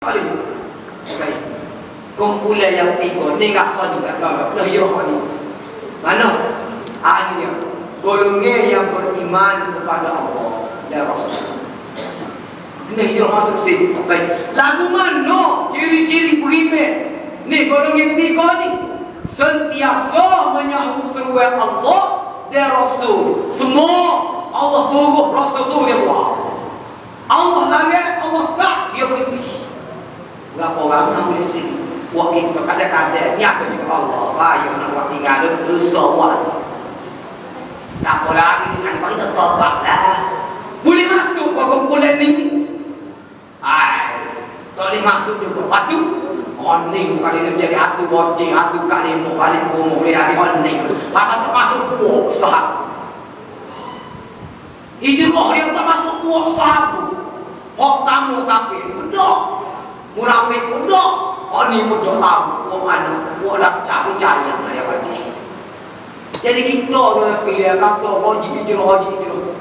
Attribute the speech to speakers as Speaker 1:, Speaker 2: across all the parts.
Speaker 1: Paling baik. Kumpulan yang tiga ni rasa ni tak tahu. Dah ni. Mana? Ini dia. Golongan yang beriman kepada Allah dan Rasul. Ini dia masuk sini. Baik. Lagu mana ciri-ciri beriman? Ni golongan tiga ni sentiasa menyahut seruan Allah dan Rasul. Semua Allah suruh, Rasul suruh dia buat. Allah larang, Allah tak, dia berhenti. Berapa orang nak boleh sini? Buat kita kadang-kadang ni apa juga Allah. Payah nak buat tinggal dia dosa buat. Tak apa lagi ni sampai kita tobat lah. Boleh masuk ke kumpulan ni? Tak boleh masuk juga. Lepas tu hening kali dia jadi hatu bocing, hatu kali mau balik umur dia ada hening. Pasal tak masuk puak sahab. Hijrah dia tak masuk puak sahab. Hak tamu tapi bedok. Munafik bedok. Ni bedok tamu. Puak mana? Puak dah percaya dia bagi. Jadi kita dah sekalian kata haji hijrah.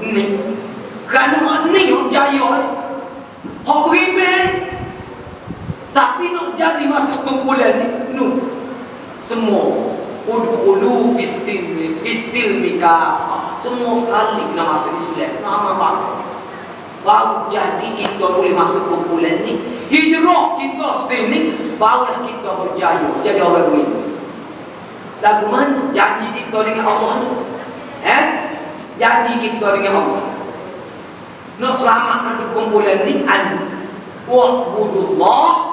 Speaker 1: Ni. Kerana ni yang jaya. Hak beriman. Tapi nak jadi masuk kumpulan ni, semua udkhulu fis-silmi kafah. Semua sekali kena masuk Islam. Nama bangga. Baru jadi kita boleh masuk kumpulan ni. Hijrah kita sini, barulah kita berjaya jadi orang beriman. Lagu mana janji kita dengan Allah ni? Janji kita dengan Allah. Nak selamat masuk kumpulan ni, wa'budullah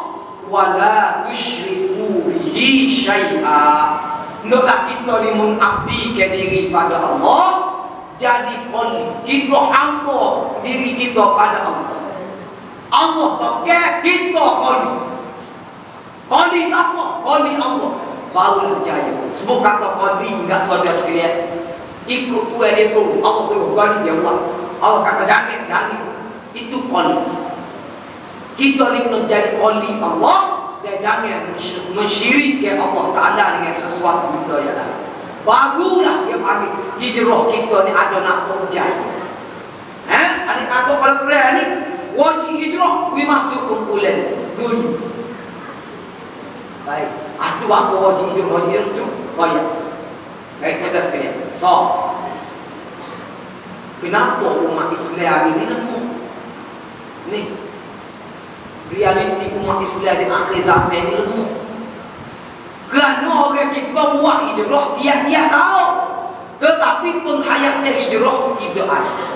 Speaker 1: wala tusyriku bihi syai'a. Naklah kita ni mengabdikan diri pada Allah, jadi qali kita hamba diri kita pada Allah. Allah pakai kita qali. Qali apa? Qali Allah. Baru berjaya. Sebab kata qali enggak tahu dia sekalian. Ikut tuan dia suruh, Allah suruh qali dia buat. Allah kata jangan. Itu qali. Kita ni kena jadi qali Allah dan jangan mensyirikkan Allah Ta'ala dengan sesuatu benda yang lain. Barulah dia panggil hijrah kita ni ada nak berjaya. Ada kata pada Quran ni wajib hijrah we masuk kumpulan dulu. Baik, itu apa wajib hijrah tu? Baik. Baik kita sekalian. So, kenapa umat Islam hari ni lemah? Ni realiti umat Islam di akhir zaman ni lemah. Kerana orang kita buat hijrah tiap-tiap tahun, tetapi penghayatan hijrah tidak ada.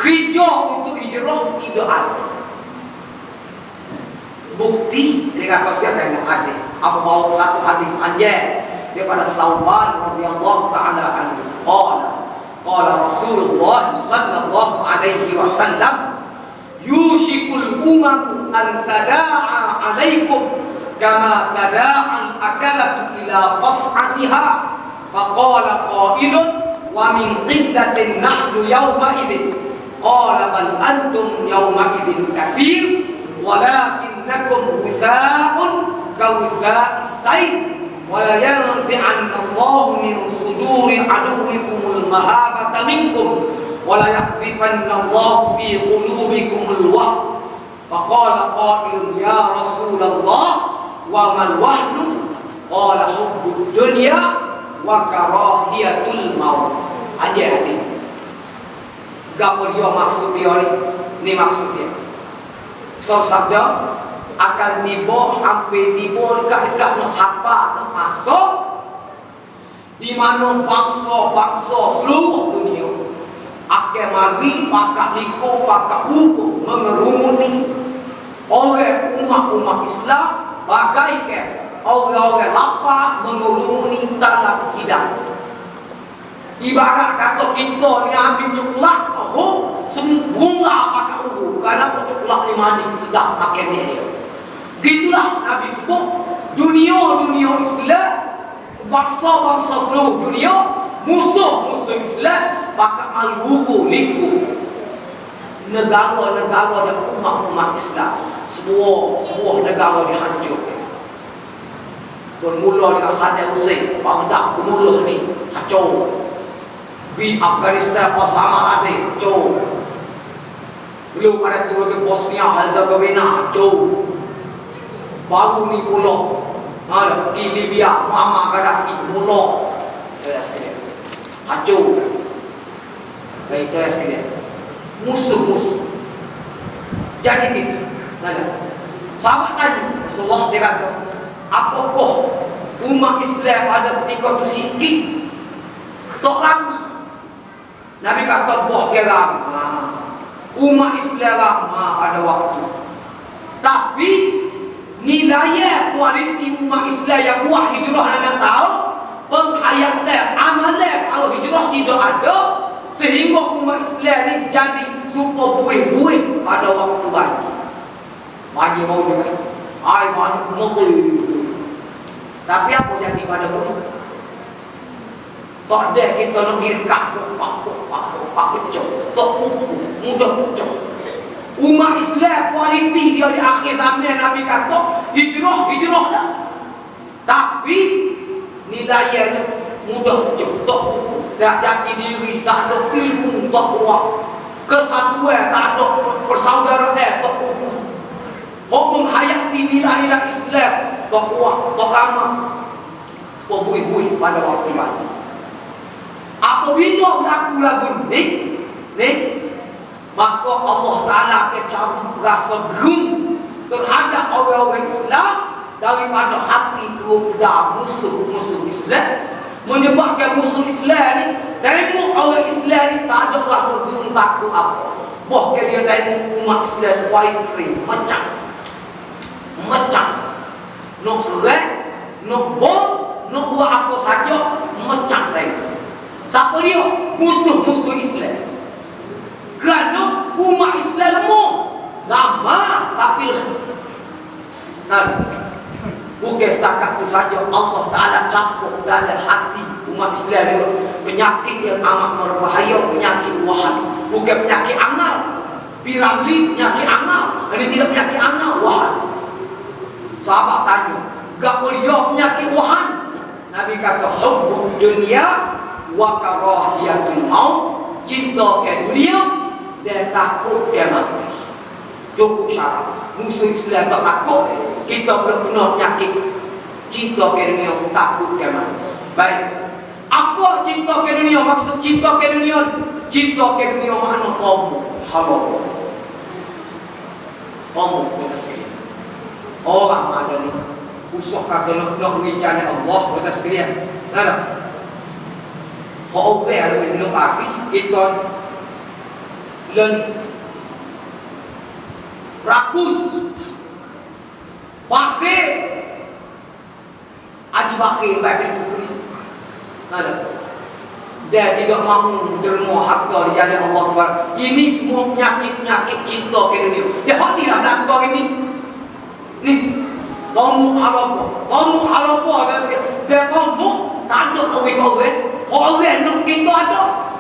Speaker 1: Kerja untuk hijrah tidak ada. Bukti dia kata sekian hadis. Aku bawa satu hadis panjang daripada Thauban radhiyallahu taala anhu. Qala Rasulullah sallallahu alaihi wasallam, yushikul umam an tada'a alaikum kama tada'al akalatu ila qas'atiha. Faqala qailun wa min qillatin nahnu yawma idin. Qala bal antum yawma idin kathir walakinnakum witha'un kawitha'is sayf wa la yanzi'anna Allahu min suduri aduwikumul mahabata minkum wala yakfifanna Allahu fi qulubikumul wahn. Faqala qailun ya Rasulullah wa mal wahnu? Qala hubbud dunya wa karahiyatul maut. Hati-hati. Gapo dia maksud dia ni maksud dia. So sabda akan tiba hampir tiba dekat nak siapa nak masuk di mana bangsa-bangsa seluruh dunia akan mari pakak liko pakak hukum mengerumuni orang umat-umat Islam bagaikan orang-orang lapar mengerumuni dalam hidup. Ibarat kata kita ni ambil coklat semua bunga pakak uru kerana coklat ni manis sedap makan dia. Gitulah Nabi sebut dunia-dunia Islam, bangsa-bangsa seluruh dunia, musuh-musuh Islam pakak mari uru liku negara-negara dan umat-umat Islam. Sebuah negara dihancurkan. Bermula dengan Saddam Hussein, Baghdad bermula ni hancur. Di Afghanistan Osama ada hancur. Belum ada tu lagi Bosnia Herzegovina hancur. baru ni pula pergi Libya, Muammar Gaddafi mula saya sekalian hancur. Baik saya sekalian, musuh-musuh jadi itu. Sahabat tanya Rasulullah, dia kata, apakah umat Islam pada ketika itu sikit tak lama? Nabi kata buah keram, umat Islam lama pada waktu, tapi nilai kualiti umat Islam yang buat hijrah nak tahu penghayatan amalan kalau hijrah tidak ada, sehingga umat Islam ni jadi super buih-buih pada waktu haji mau juga ai banyak motor. Tapi apa jadi pada buih? Tak ada kita nak dirkat pak kecok tak mudah kecok. Umat Islam kualiti dia di akhir zaman Nabi kata hijrah dah, tapi nilainya mudah cepat, tak jati diri, tak ada ilmu, tak kuat kesatuan, tak ada persaudaraan, tak kuat hukum hayati nilai-nilai Islam, tak kuat, tak ramah, buih-buih pada waktu ini. Apabila berlaku lagu ni maka Allah Ta'ala akan cabut rasa gerung terhadap orang-orang Islam daripada hati kepada musuh-musuh Islam, menyebabkan musuh Islam ni tengok orang Islam ni tak ada rasa gerung takut apa, bahkan dia tengok umat Islam supaya sering macam nak serang, nak bom, nak buat apa saja macam tengok. Siapa dia? Musuh-musuh Islam. Kerana umat Islam lemah, lama tapi lemah. Bukan setakat itu saja, Allah Ta'ala campur dalam hati umat Islam itu penyakit yang amat berbahaya, penyakit wahan. Bukan penyakit angal, piramli penyakit angal. Ini tidak penyakit angal, wahan. Sahabat tanya, gak boleh penyakit wahan? Nabi kata hubbud dunia wa karahiyatul maut, cinta ke dunia dan takut ke mati. Cukup syarat. Musuh Islam tak takut, kita belum kena penyakit cinta ke dunia, takut ke mati. Baik, apa cinta ke dunia? Maksud cinta ke dunia, cinta ke dunia makna kamu halal, kamu kata sekalian. Orang ada ni usah kata nak bicara Allah kata sekalian. Ada kau ada minum api itu len rakus bakir adi bakir bagi suri. Ada dia tidak mahu derma harta di jalan Allah SWT. Ini semua penyakit-penyakit cinta ke dunia. Dia hadirlah dalam kau ini. Ni kamu apa ada sikit. Dia kamu tak ada kawin-kawin. Orang nak kita ada.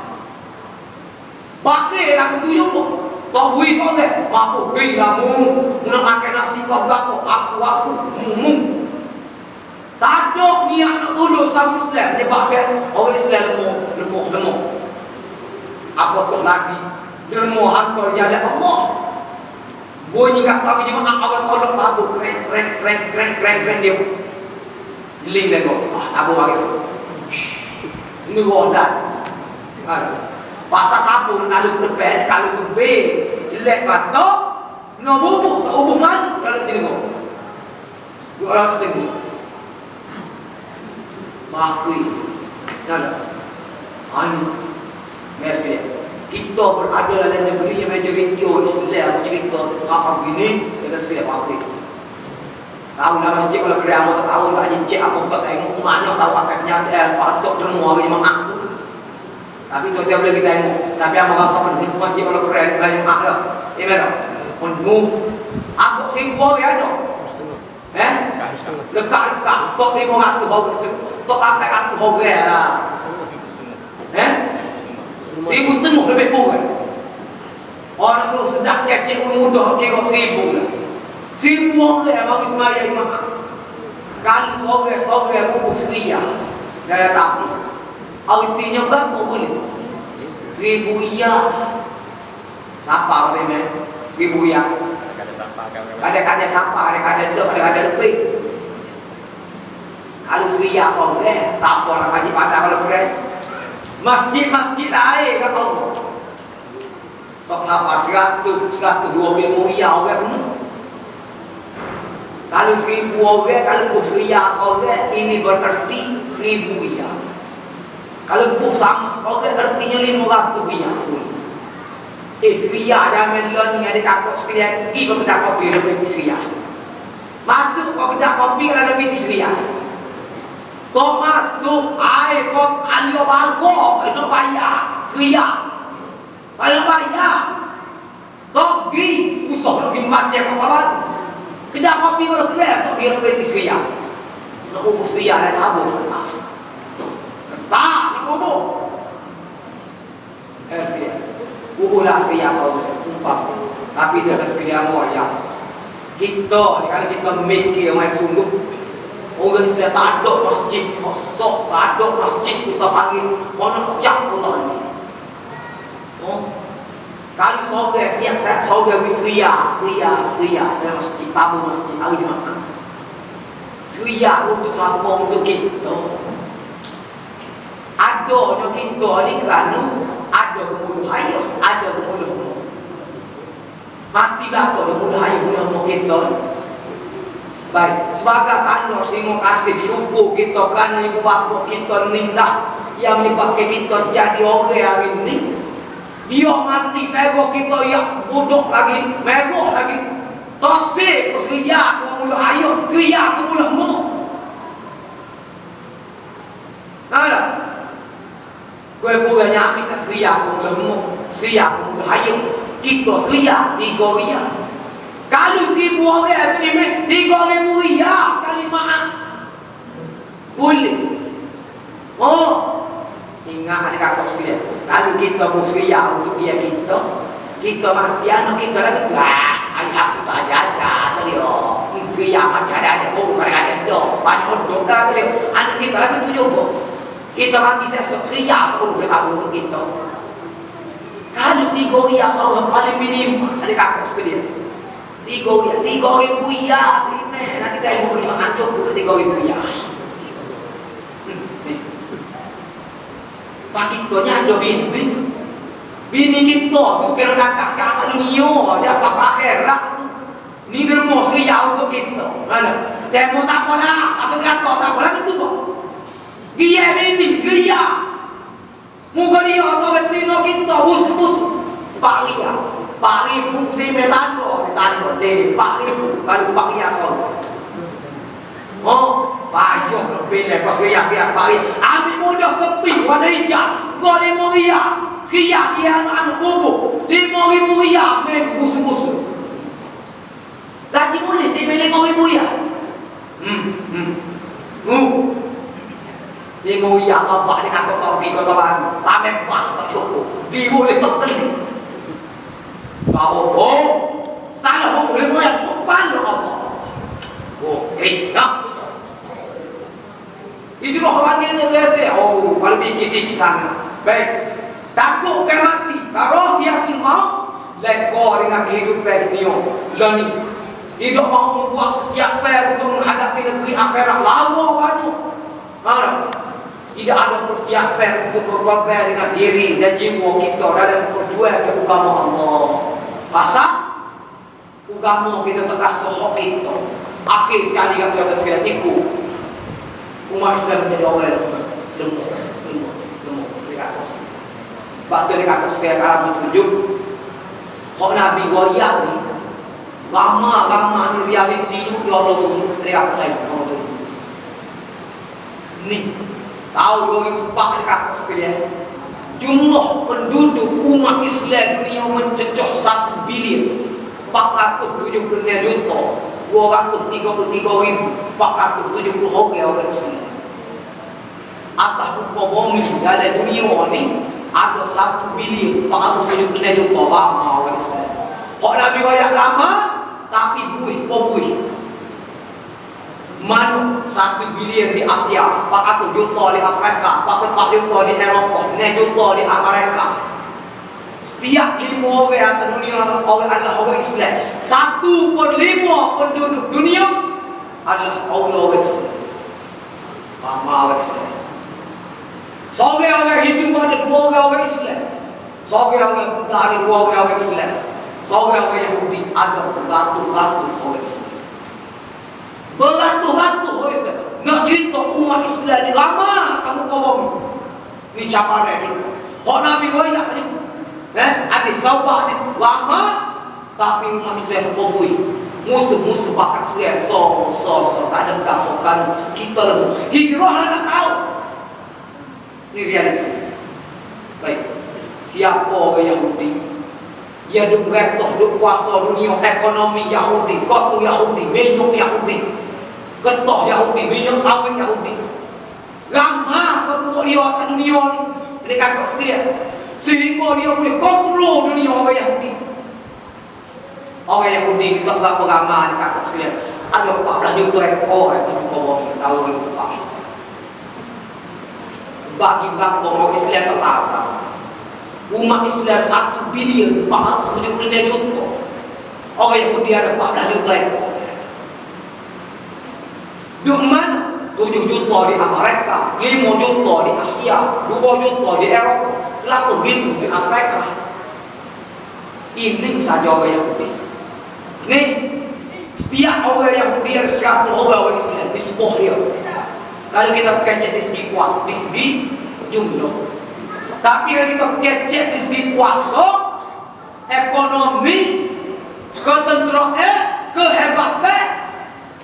Speaker 1: Bakir lah ketujuh pun. Tak boleh orang. Mampu gila mu. Nak makan nasi kau berapa. Aku. Tak ada niat nak tolong sama Islam. Dia bakir orang Islam lemah. Apa tu lagi. Derma harta jalan Allah. Bunyi kata jemaah orang-orang tabu. Kreng dia. Ling tengok. Tabu bagi. Ini roda. Pasal tabu lalu berpet, kalau berbeza jelek mata, nak bubuk tak bubuk mana kalau tengok. Dua orang sini. Makui. Ada. Mesej. Kita berada dalam negeri yang majoriti Islam, cerita apa begini, kita sekalian makui. Tahu lah masjid kalau kerja amat tahu tak cek apa tak tengok mana tahu apa kenyataan patut semua orang memang aku. Tapi tu tiap lagi tengok. Tapi yang merasa penuh masjid kalau kerja banyak mak dah. Ini betul. Penuh. Aku simpul ya dok. Lekat. Tok 500 bau bersih. Tok 400 bau gaya lah. 1,500 lebih kurang. Orang tu sedap kecil mudah kira 1,000 lah. 1,000 orang yang bagi semaya imam. Kali sore pupuk seria. Daya tapi. Artinya berapa boleh? 1,000 iya. Apa katanya? 1,000 iya. Kadang-kadang sampah, kadang-kadang duduk, kadang-kadang lebih. Kalau Syria sorang, tak apa nak haji padang kalau boleh. Masjid-masjid lain kan kau. Tak sampai 120 riyal orang penuh. Kalau 1000 orang, kalau Syria sorang, ini berarti 1000 riyal. Kalau sama sorang artinya 500 riyal. Syria zaman dulu ni ada kakak sekalian pergi ke kedai kopi lebih di Syria. Masuk ke kedai kopi kalau lebih di Syria. Kau masuk air kau alio bago, itu bayar Syria. Kalau bayar, kau pergi usah lebih macam kawan. Kedai kopi kalau kedai kopi lebih di Syria. Nak ubah Syria dah tahu tak? Tak, nak ubah. Syria. Ubulah Syria saudara, umpah. Tapi dia sekalian ya. Kita ni kalau kita mikir mai sungguh, orang sudah tak ada masjid, kosong, tak ada masjid kita panggil mana cak Allah ni. Oh, kalau saudara siap saudara Syria dalam masjid, tamu masjid hari ni makan. Syria untuk siapa untuk kita. Adanya kita ni kerana ada kemudah hayat, ada kemudah matilah kau kemudah hayat kemudah kita. Baik, sebagai tanda terima kasih syukur kita kerana ibu bapa kita minta yang menyebabkan kita jadi orang hari ini. Dia mati merah kita yang bodoh lagi, merah lagi. Tosik Syria kemudah hayat, Syria kemudah mu. Ada Gue nyamik ke Syria, Syria, hayat. Kita Syria, 3 riyal. Kalau 1000 orang itu 3,000 riyal sekali maaf. Boleh. Oh, ingat ada kakak sekalian. Kalau kita mau Syria untuk dia kita mati anak kita lagi. Ayah aku tak jaga tadi. Syria macam ada, bukan ada. Banyak orang dah tadi. Anak kita lagi 7. Kita mati sesok Syria pun boleh kabur kita. Kalau 3 riyal seorang paling minim ada kakak sekalian. 3 riyal terima. Nanti kita ibu beri makan cukup 3,000 riyal. Pak kita ni ada bini kita tu kira kakak sekarang dunia dia apa akhirat tu. Ni derma Syria untuk kita. Mana? Demo tak apalah, apa kata tak apalah itu kok. Dia ini Syria. Muka dia atau ketino kita bus Pak Ribu di metano deh Pak Ribu kalau Pak Ria soal. Oh, payung lebih lekos Syria Pak Ribu. Ambil mudah kepi pada hijab. Kau 5 riyal. Syria dia anak bubuk 5,000 riyal semua bus. Lagi boleh dia 5,000 riyal. 5 riyal apa ni kata kau pergi kota baru. Tak memang tak cukup. Dia boleh tak kali. Kau salah boleh moyak bukan apa. Tak. Itu loh orang ini tu. Kalau bikin sikit sana. Baik. Takut ke mati. Kalau dia mau lekor dengan kehidupan dunia. Lani. Tidak mau membuat persiapan untuk menghadapi negeri akhirat. Lawa banyak. Mana? Tidak ada persiapan untuk berkorban dengan diri dan jiwa kita dalam berjuang ke agama Allah. Pasal agama kita terkasih hak kita. Akhir sekali kata sekalian ikut. Umat Islam menjadi orang lemah. Waktu dia kata sekalian kalau tunjuk hak Nabi wayak ni lama ni realiti tu dia Allah dia kata ni tahu 2004 dekat sekalian jumlah penduduk umat Islam dunia mencecah 1 bilion 479 juta 233,470 orang Islam. Atas muka bumi dalam dunia ni ada 1 bilion 479 juta orang Islam. Kok Nabi wayak lama tapi buih. Mana 1 bilion di Asia, 400 juta di Afrika, 44 juta di Eropa, 9 juta di Amerika. Setiap 5 orang atas dunia orang adalah orang Islam. 1/5 penduduk dunia adalah orang-orang Islam. Ramai orang Islam. Seorang orang Hindu ada 2 orang Islam. Seorang orang Buddha ada 2 orang Islam. Seorang orang Yahudi ada beratus-ratus orang Islam. Beratus-ratus orang Islam. Nak cerita umat Islam ni lama kamu korong. Ni cabaran kita. Kok Nabi wayak ni? Ada taubat ni lama, tapi umat Islam sepobui. Musuh-musuh bakat Islam so tak ada kasokan kita lagi. Hijrah lah nak tahu. Ni realiti. Baik. Siapa orang Yahudi? Dia duk beretoh, duk kuasa dunia ekonomi Yahudi, kotu Yahudi, minyak Yahudi, getah Yahudi, minyak sawit Yahudi. Lama kedua dia atas dunia ni. Dia kakak sekalian. Sehingga dia boleh kontrol dunia orang Yahudi. Orang Yahudi kita berapa ramai kakak sekalian. Ada 14 juta ekor yang kita tahu berapa. Bagi berapa orang Islam tak tahu. Umat Islam 1 bilion 470 juta. Orang Yahudi ada 14 juta ekor. Duk mana? 7 juta di Amerika, 5 juta di Asia, 2 juta di Eropa, 100 ribu di Afrika. Ini saja orang Yahudi. Ni setiap orang Yahudi ada 100 orang Islam di sebuah dia. Kalau kita kecek di segi kuasa, di segi jumlah. Tapi kalau kita kecek di segi kuasa, ekonomi, ketenteraan, kehebatan,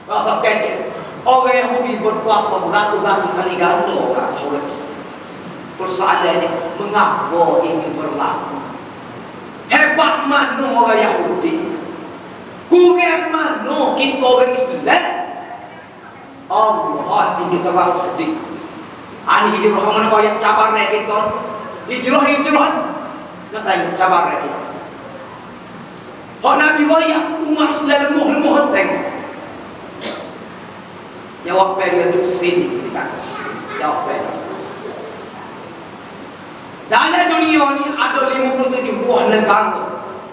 Speaker 1: rasa kecek. Orang Yahudi berkuasa beratus-ratus kali ganda kat orang Islam. Persoalannya, mengapa ini berlaku? Hebat mana orang Yahudi? Kurang mana kita orang Islam? Allah, ini kita rasa sedih. Ini hijrah mana kau yang cabaran kita? Hijrah. Nak tanya cabaran kita. Hak Nabi wayak umat Islam lemah tengok. Jawab dia duduk sini kita. Jawab dia. Dalam dunia ni ada 57 buah negara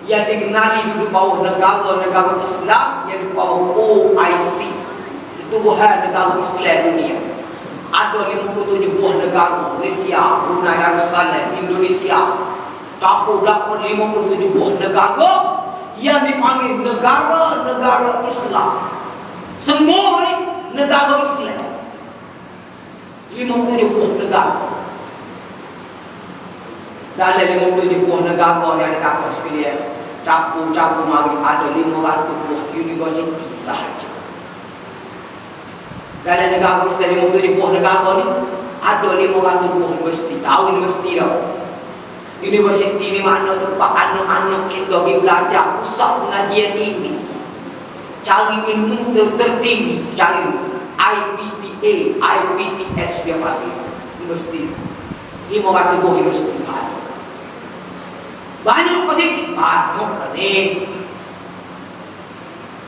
Speaker 1: yang dikenali duduk bawah negara Islam yang di bawah OIC. Itu buah negara Islam dunia. Ada 57 buah negara, Malaysia, Brunei Darussalam, Indonesia. Campur belakang 57 buah negara yang dipanggil negara-negara Islam. Semua ni negara Islam. 50 buah negara. Dalam 50 buah negara yang dikatakan sekalian, campur-campur mari ada 500 buah universiti sahaja. Dalam negara Islam 50 buah negara ni ada 500 buah universiti. Tahu universiti dah. Universiti ni mana tempat anak-anak kita pergi belajar, pusat pengajian tinggi, cari ilmu tertinggi, cari IPTA, IPTS dia panggil universiti. 500 buah universiti banyak apa sih? Banyak ni.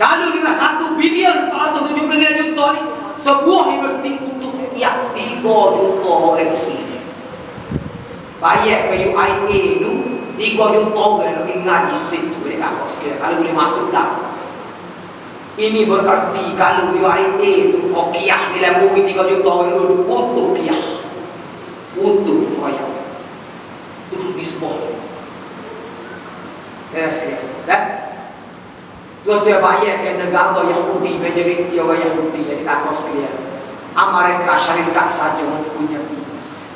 Speaker 1: Kalau dengan 1 bilion 470 juta ni, sebuah universiti untuk setiap 3 juta orang Islam. Bayar ke UIA tu 3 juta orang nak ngaji situ boleh kakak sekalian. Kalau boleh masuk dah. Ini berarti kalau UIA tu Qiyah dilambui 3 juta orang duduk untuk Qiyah, untuk bayar itu di sebuah. Ya sekalian, kan? Dia bayar ke negara Yahudi, majoriti orang Yahudi yang kakak sekalian. Amerika Syarikat saja mempunyai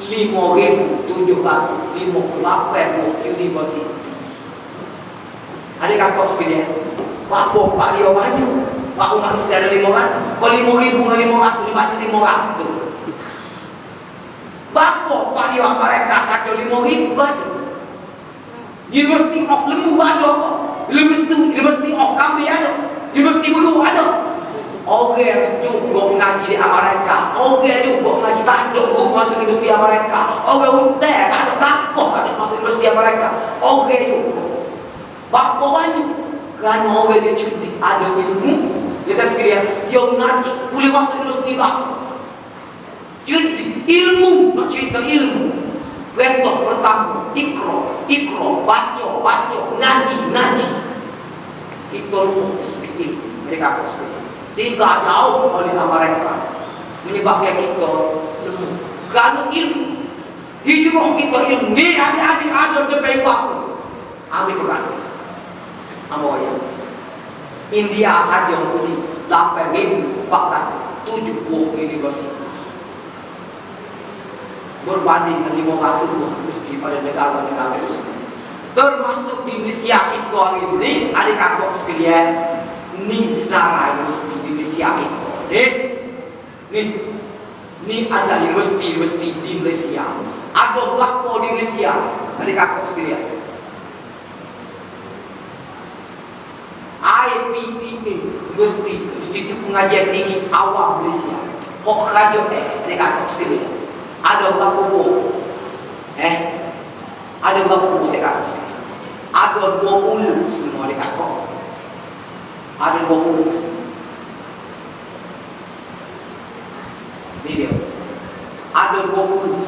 Speaker 1: 5,758 universiti. Adik kakak sekalian, Pak dia banyak. Pak umat Islam ada 500. Kalau 5,500 dibaca 500. Pak dia Amerika saja 5,000 ada. University of Lembu ada. University of Kambi ada. University Bulu ada. Orang juga mengaji di Amerika. Orang juga mengaji tak ada guru masuk Universiti Amerika. Orang untai tak ada kakoh tak ada masuk Universiti Amerika. Orang juga. Bapa banyak. Kerana orang dia cerdik ada ilmu. Dia kata sekalian, dia mengaji boleh masuk Universiti bapa. Cerdik ilmu, nak cerita ilmu. Perintah pertama, ikro, baca, ngaji. Itu sedikit mereka kosong. Tidak jauh oleh mereka menyebabkan kita nemu. Kerana ilmu, hijrah kita ilmu. Ni adik-adik ada lebih waktu. Ambil pegang. Ambil ya. India saja punya 8.470 universiti. Berbanding dengan 500 mesti pada negara-negara Islam. Termasuk di Malaysia itu hari ini, adik-adik sekalian, ni senarai mesti di Malaysia itu. Ni ada universiti di Malaysia. Ada berapa di Malaysia, adik-adik sekalian? IPTA, Institut Pengajian Tinggi Awam Malaysia. Hok raja adik-adik sekalian. Ada berapa buah? Ada berapa buah dekat? Ada 20 semua dekat kau. Ada 20 semua. Ni dia. Ada 20